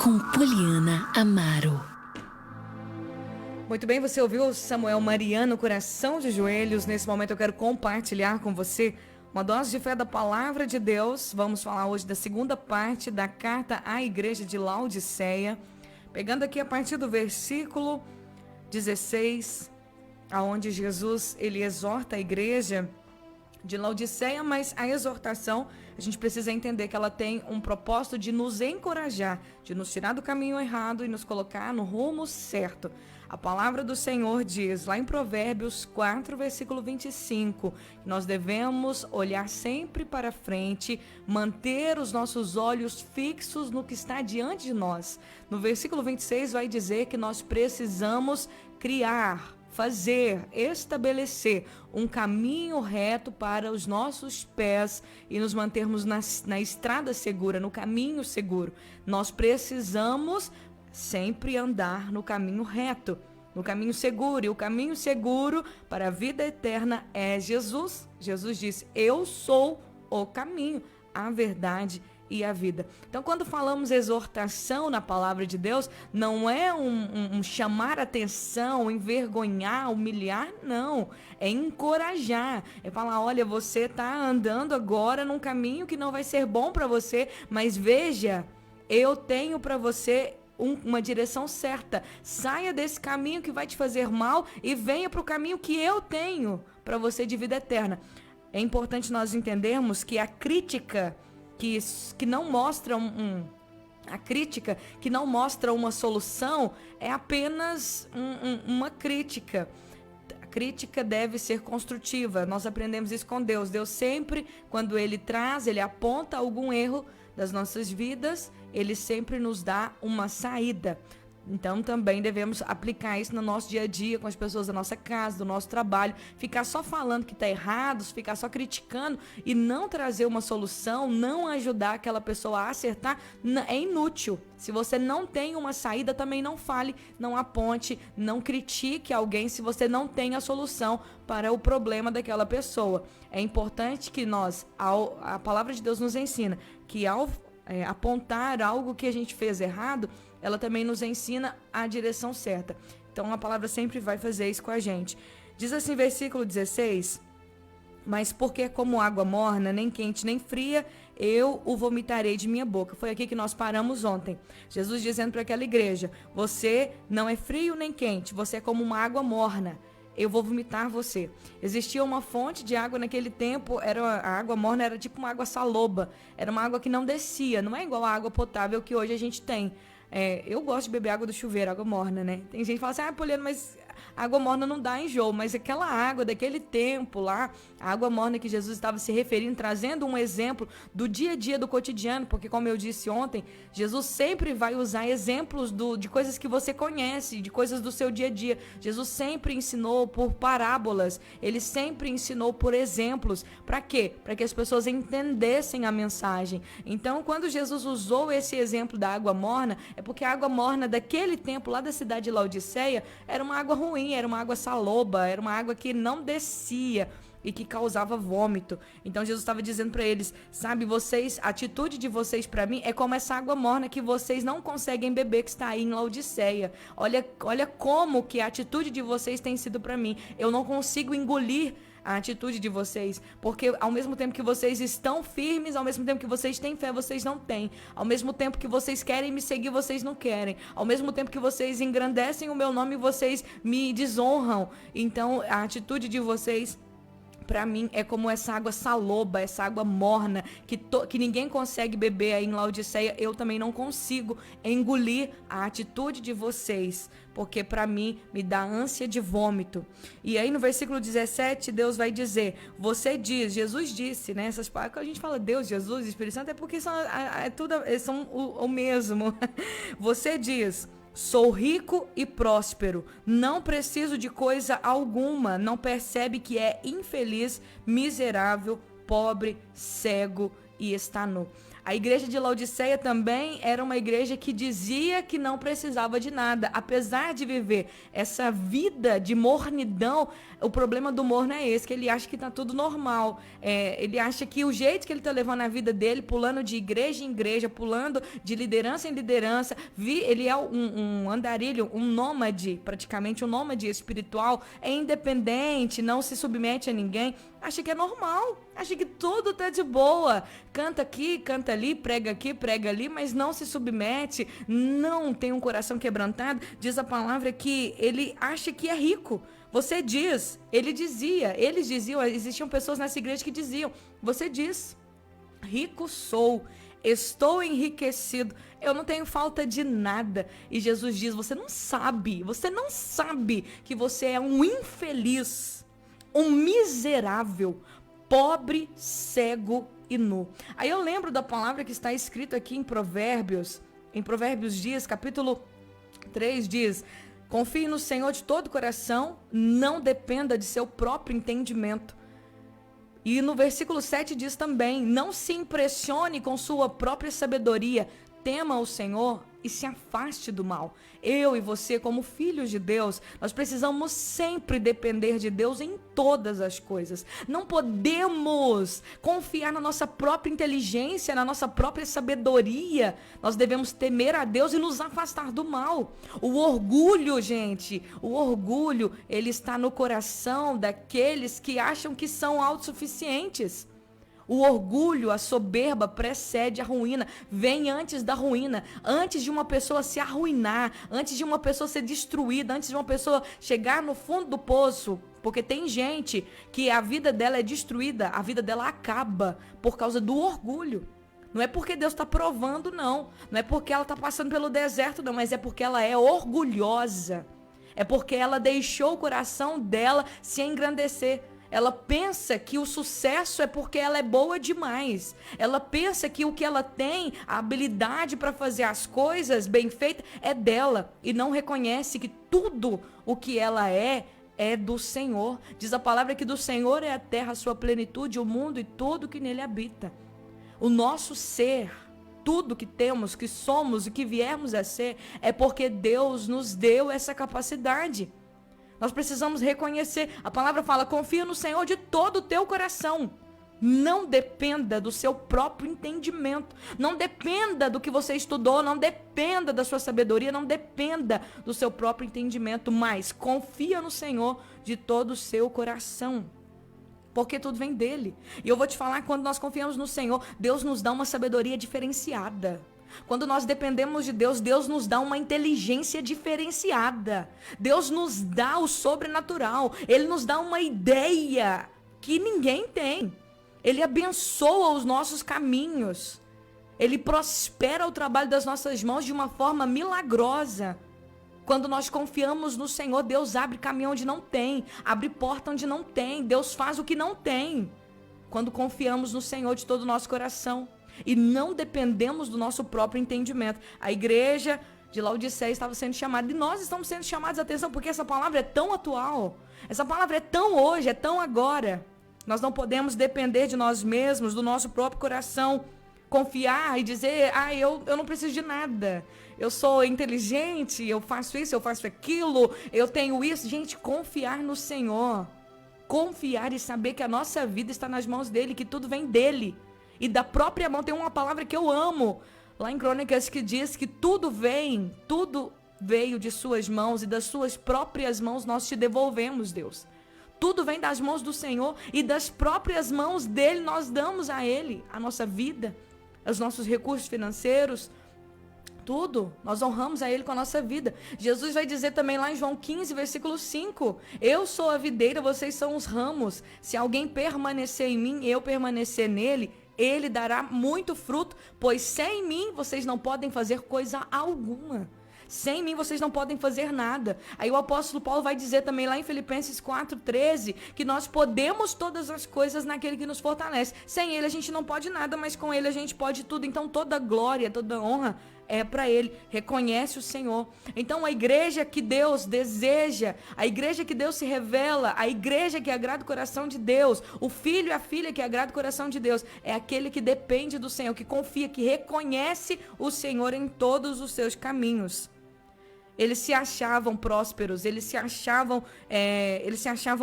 com Poliana Amaro. Muito bem, você ouviu Samuel Mariano, Coração de Joelhos. Nesse momento eu quero compartilhar com você uma dose de fé da Palavra de Deus. Vamos falar hoje da segunda parte da carta à igreja de Laodiceia. Pegando aqui a partir do versículo 16, aonde Jesus ele exorta a igreja de Laodiceia, mas a exortação, a gente precisa entender que ela tem um propósito de nos encorajar, de nos tirar do caminho errado e nos colocar no rumo certo. A palavra do Senhor diz, lá em Provérbios 4, versículo 25, que nós devemos olhar sempre para frente, manter os nossos olhos fixos no que está diante de nós. No versículo 26 vai dizer que nós precisamos criar, fazer, estabelecer um caminho reto para os nossos pés e nos mantermos na estrada segura, no caminho seguro. Nós precisamos sempre andar no caminho reto, no caminho seguro. E o caminho seguro para a vida eterna é Jesus. Jesus disse, eu sou o caminho, a verdade e a vida. Então, quando falamos exortação na palavra de Deus, não é um chamar atenção, envergonhar, humilhar, não. É encorajar. É falar, olha, você está andando agora num caminho que não vai ser bom para você, mas veja, eu tenho para você uma direção certa. Saia desse caminho que vai te fazer mal e venha para o caminho que eu tenho para você de vida eterna. É importante nós entendermos que a crítica que não mostra a crítica que não mostra uma solução é apenas uma crítica. A crítica deve ser construtiva. Nós aprendemos isso com Deus. Deus sempre, quando Ele aponta algum erro das nossas vidas, Ele sempre nos dá uma saída. Então também devemos aplicar isso no nosso dia a dia, com as pessoas da nossa casa, do nosso trabalho. Ficar só falando que está errado, ficar só criticando e não trazer uma solução, não ajudar aquela pessoa a acertar, é inútil. Se você não tem uma saída, também não fale, não aponte, não critique alguém se você não tem a solução para o problema daquela pessoa. É importante que a palavra de Deus nos ensina que ao apontar algo que a gente fez errado, ela também nos ensina a direção certa. Então a palavra sempre vai fazer isso com a gente. Diz assim, versículo 16, mas porque como água morna, nem quente nem fria, eu o vomitarei de minha boca. Foi aqui que nós paramos ontem. Jesus dizendo para aquela igreja, você não é frio nem quente, você é como uma água morna. Eu vou vomitar você. Existia uma fonte de água naquele tempo, a água morna era tipo uma água saloba, era uma água que não descia, não é igual a água potável que hoje a gente tem. Eu gosto de beber água do chuveiro, água morna, né? Tem gente que fala assim, Poliana, mas água morna não dá enjoo, mas aquela água daquele tempo lá, a água morna que Jesus estava se referindo, trazendo um exemplo do dia a dia, do cotidiano, porque como eu disse ontem, Jesus sempre vai usar exemplos de coisas que você conhece, de coisas do seu dia a dia. Jesus sempre ensinou por parábolas, ele sempre ensinou por exemplos. Para quê? Para que as pessoas entendessem a mensagem. Então, quando Jesus usou esse exemplo da água morna, é porque a água morna daquele tempo, lá da cidade de Laodiceia, era uma água ruim, era uma água saloba, era uma água que não descia e que causava vômito. Então Jesus estava dizendo para eles, sabe, a atitude de vocês para mim é como essa água morna que vocês não conseguem beber, que está aí em Laodiceia. Olha como que a atitude de vocês tem sido para mim. Eu não consigo engolir a atitude de vocês, porque ao mesmo tempo que vocês estão firmes, ao mesmo tempo que vocês têm fé, vocês não têm. Ao mesmo tempo que vocês querem me seguir, vocês não querem. Ao mesmo tempo que vocês engrandecem o meu nome, vocês me desonram. Então a atitude de vocês, para mim, é como essa água saloba, essa água morna, que ninguém consegue beber aí em Laodiceia. Eu também não consigo engolir a atitude de vocês, porque para mim me dá ânsia de vômito. E aí no versículo 17, Deus vai dizer, Jesus disse, né? Essas palavras que a gente fala, Deus, Jesus, Espírito Santo, é porque são o mesmo. Você diz, sou rico e próspero, não preciso de coisa alguma, não percebe que é infeliz, miserável, pobre, cego e está nu. A igreja de Laodiceia também era uma igreja que dizia que não precisava de nada. Apesar de viver essa vida de mornidão, o problema do morno é esse, que ele acha que está tudo normal. Ele acha que o jeito que ele está levando a vida dele, pulando de igreja em igreja, pulando de liderança em liderança, ele é um andarilho, um nômade, praticamente um nômade espiritual, é independente, não se submete a ninguém, acha que é normal, acha que tudo tá de boa, canta aqui, canta ali, prega aqui, prega ali, mas não se submete, não tem um coração quebrantado. Diz a palavra que ele acha que é rico. Você diz, eles diziam, existiam pessoas nessa igreja que diziam, você diz, rico sou, estou enriquecido, eu não tenho falta de nada. E Jesus diz, você não sabe que você é um infeliz, um miserável, pobre, cego e nu. Aí eu lembro da palavra que está escrito aqui em Provérbios diz, capítulo 3 diz, confie no Senhor de todo o coração, não dependa de seu próprio entendimento. E no versículo 7 diz também, não se impressione com sua própria sabedoria, tema o Senhor e se afaste do mal. Eu e você, como filhos de Deus, nós precisamos sempre depender de Deus em todas as coisas. Não podemos confiar na nossa própria inteligência, na nossa própria sabedoria. Nós devemos temer a Deus e nos afastar do mal. O orgulho, gente, ele está no coração daqueles que acham que são autossuficientes. O orgulho, a soberba precede a ruína, vem antes da ruína, antes de uma pessoa se arruinar, antes de uma pessoa ser destruída, antes de uma pessoa chegar no fundo do poço, porque tem gente que a vida dela é destruída, a vida dela acaba por causa do orgulho. Não é porque Deus está provando, não é porque ela está passando pelo deserto, não, mas é porque ela é orgulhosa, é porque ela deixou o coração dela se engrandecer. Ela pensa que o sucesso é porque ela é boa demais. Ela pensa que o que ela tem, a habilidade para fazer as coisas bem feitas, é dela. E não reconhece que tudo o que ela é do Senhor. Diz a palavra que do Senhor é a terra, a sua plenitude, o mundo e tudo que nele habita. O nosso ser, tudo que temos, que somos e que viermos a ser, é porque Deus nos deu essa capacidade. Nós precisamos reconhecer, a palavra fala, confia no Senhor de todo o teu coração. Não dependa do seu próprio entendimento, não dependa do que você estudou, não dependa da sua sabedoria, não dependa do seu próprio entendimento, mas confia no Senhor de todo o seu coração, porque tudo vem dele. E eu vou te falar, quando nós confiamos no Senhor, Deus nos dá uma sabedoria diferenciada. Quando nós dependemos de Deus, Deus nos dá uma inteligência diferenciada. Deus nos dá o sobrenatural. Ele nos dá uma ideia que ninguém tem. Ele abençoa os nossos caminhos. Ele prospera o trabalho das nossas mãos de uma forma milagrosa. Quando nós confiamos no Senhor, Deus abre caminho onde não tem, abre porta onde não tem. Deus faz o que não tem. Quando confiamos no Senhor de todo o nosso coração. E não dependemos do nosso próprio entendimento. A igreja de Laodiceia estava sendo chamada, e nós estamos sendo chamados a atenção, porque essa palavra é tão atual, essa palavra é tão hoje, é tão agora. Nós não podemos depender de nós mesmos, do nosso próprio coração, confiar e dizer, eu não preciso de nada, eu sou inteligente, eu faço isso, eu faço aquilo, eu tenho isso. Gente, confiar no Senhor, confiar e saber que a nossa vida está nas mãos dele, que tudo vem dele. E da própria mão, tem uma palavra que eu amo, lá em Crônicas, que diz que tudo veio de suas mãos, e das suas próprias mãos nós te devolvemos, Deus. Tudo vem das mãos do Senhor, e das próprias mãos dele nós damos a ele a nossa vida, os nossos recursos financeiros, tudo. Nós honramos a ele com a nossa vida. Jesus vai dizer também lá em João 15, versículo 5, eu sou a videira, vocês são os ramos. Se alguém permanecer em mim, eu permanecer nele, ele dará muito fruto, pois sem mim vocês não podem fazer coisa alguma. Sem mim vocês não podem fazer nada. Aí o apóstolo Paulo vai dizer também lá em Filipenses 4:13, que nós podemos todas as coisas naquele que nos fortalece. Sem ele a gente não pode nada, mas com ele a gente pode tudo. Então toda glória, toda honra é para ele, reconhece o Senhor. Então a igreja que Deus deseja, a igreja que Deus se revela, a igreja que agrada o coração de Deus, o filho e a filha que agrada o coração de Deus, é aquele que depende do Senhor, que confia, que reconhece o Senhor em todos os seus caminhos. Eles se achavam prósperos, eles se achavam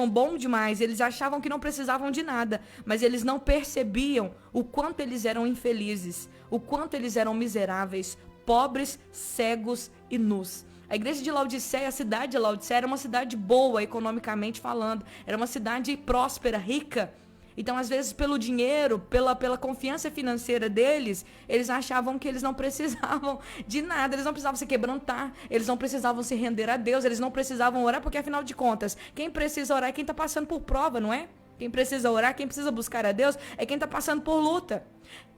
bom demais, eles achavam que não precisavam de nada, mas eles não percebiam o quanto eles eram infelizes, o quanto eles eram miseráveis, pobres, cegos e nus. A igreja de Laodiceia, a cidade de Laodiceia, era uma cidade boa, economicamente falando, era uma cidade próspera, rica. Então, às vezes, pelo dinheiro, pela confiança financeira deles, eles achavam que eles não precisavam de nada, eles não precisavam se quebrantar, eles não precisavam se render a Deus, eles não precisavam orar, porque, afinal de contas, quem precisa orar é quem está passando por prova, não é? Quem precisa orar, quem precisa buscar a Deus, é quem está passando por luta.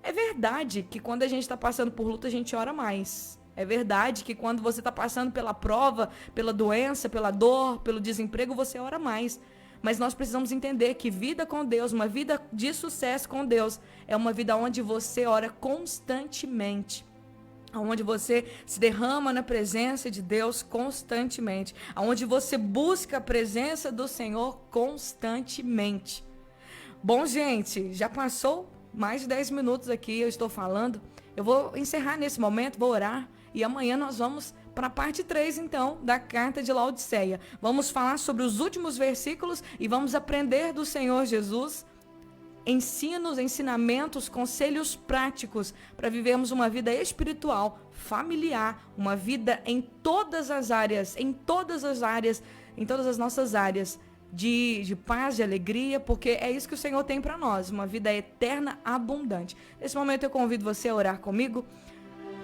É verdade que quando a gente está passando por luta, a gente ora mais. É verdade que quando você está passando pela prova, pela doença, pela dor, pelo desemprego, você ora mais. Mas nós precisamos entender que vida com Deus, uma vida de sucesso com Deus, é uma vida onde você ora constantemente, onde você se derrama na presença de Deus constantemente, onde você busca a presença do Senhor constantemente. Bom, gente, já passou mais de 10 minutos aqui, eu estou falando. Eu vou encerrar nesse momento, vou orar, e amanhã nós vamos para a parte 3, então, da carta de Laodiceia. Vamos falar sobre os últimos versículos e vamos aprender do Senhor Jesus ensinamentos, conselhos práticos para vivermos uma vida espiritual, familiar, uma vida em todas as áreas, em todas as nossas áreas de paz, de alegria, porque é isso que o Senhor tem para nós, uma vida eterna, abundante. Nesse momento eu convido você a orar comigo.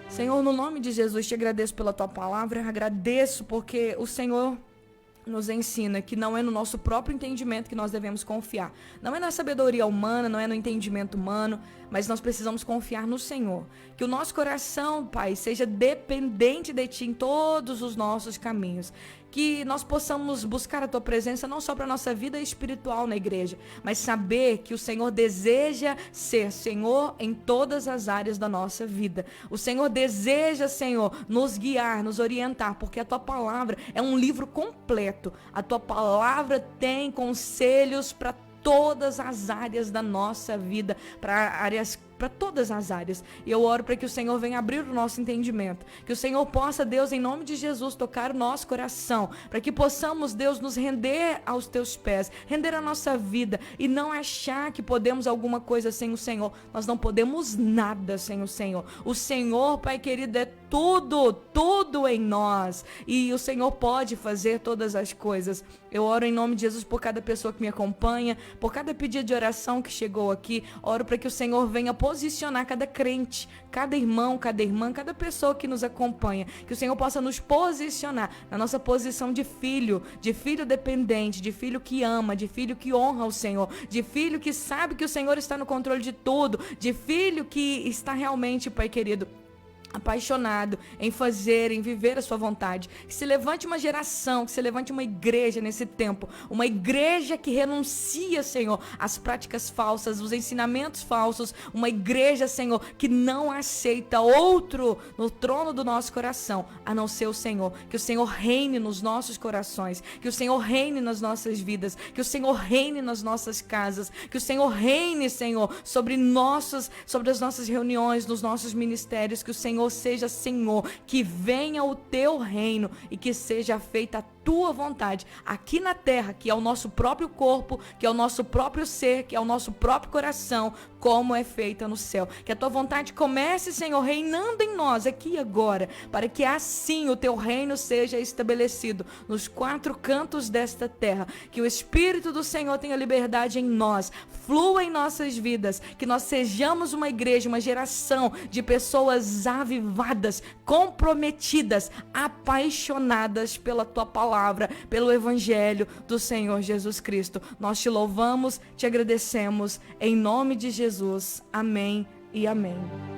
Senhor, no nome de Jesus, te agradeço pela tua palavra, agradeço porque o Senhor nos ensina que não é no nosso próprio entendimento que nós devemos confiar. Não é na sabedoria humana, não é no entendimento humano, mas nós precisamos confiar no Senhor. Que o nosso coração, Pai, seja dependente de Ti em todos os nossos caminhos. Que nós possamos buscar a Tua presença não só para a nossa vida espiritual na igreja, mas saber que o Senhor deseja ser Senhor em todas as áreas da nossa vida. O Senhor deseja, Senhor, nos guiar, nos orientar, porque a Tua palavra é um livro completo. A Tua palavra tem conselhos para todas as áreas da nossa vida, para todas as áreas. E eu oro para que o Senhor venha abrir o nosso entendimento. Que o Senhor possa, Deus, em nome de Jesus, tocar o nosso coração. Para que possamos, Deus, nos render aos Teus pés. Render a nossa vida. E não achar que podemos alguma coisa sem o Senhor. Nós não podemos nada sem o Senhor. O Senhor, Pai querido, é tudo em nós. E o Senhor pode fazer todas as coisas. Eu oro em nome de Jesus por cada pessoa que me acompanha. Por cada pedido de oração que chegou aqui. Oro para que o Senhor venha posicionar cada crente, cada irmão, cada irmã, cada pessoa que nos acompanha, que o Senhor possa nos posicionar na nossa posição de filho dependente, de filho que ama, de filho que honra o Senhor, de filho que sabe que o Senhor está no controle de tudo, de filho que está realmente, Pai querido, apaixonado em fazer, em viver a sua vontade. Que se levante uma geração, que se levante uma igreja nesse tempo, uma igreja que renuncia, Senhor, às práticas falsas, os ensinamentos falsos, uma igreja, Senhor, que não aceita outro no trono do nosso coração, a não ser o Senhor. Que o Senhor reine nos nossos corações, que o Senhor reine nas nossas vidas, que o Senhor reine nas nossas casas, que o Senhor reine, Senhor, sobre as nossas reuniões, nos nossos ministérios, que o Senhor seja Senhor, que venha o teu reino e que seja feita a tua vontade aqui na terra, que é o nosso próprio corpo, que é o nosso próprio ser, que é o nosso próprio coração, como é feita no céu. Que a tua vontade comece, Senhor, reinando em nós aqui e agora, para que assim o teu reino seja estabelecido nos quatro cantos desta terra. Que o Espírito do Senhor tenha liberdade em nós, flua em nossas vidas, que nós sejamos uma igreja, uma geração de pessoas avivadas, comprometidas, apaixonadas pela tua palavra, pelo Evangelho do Senhor Jesus Cristo. Nós te louvamos, te agradecemos, em nome de Jesus. Amém e amém.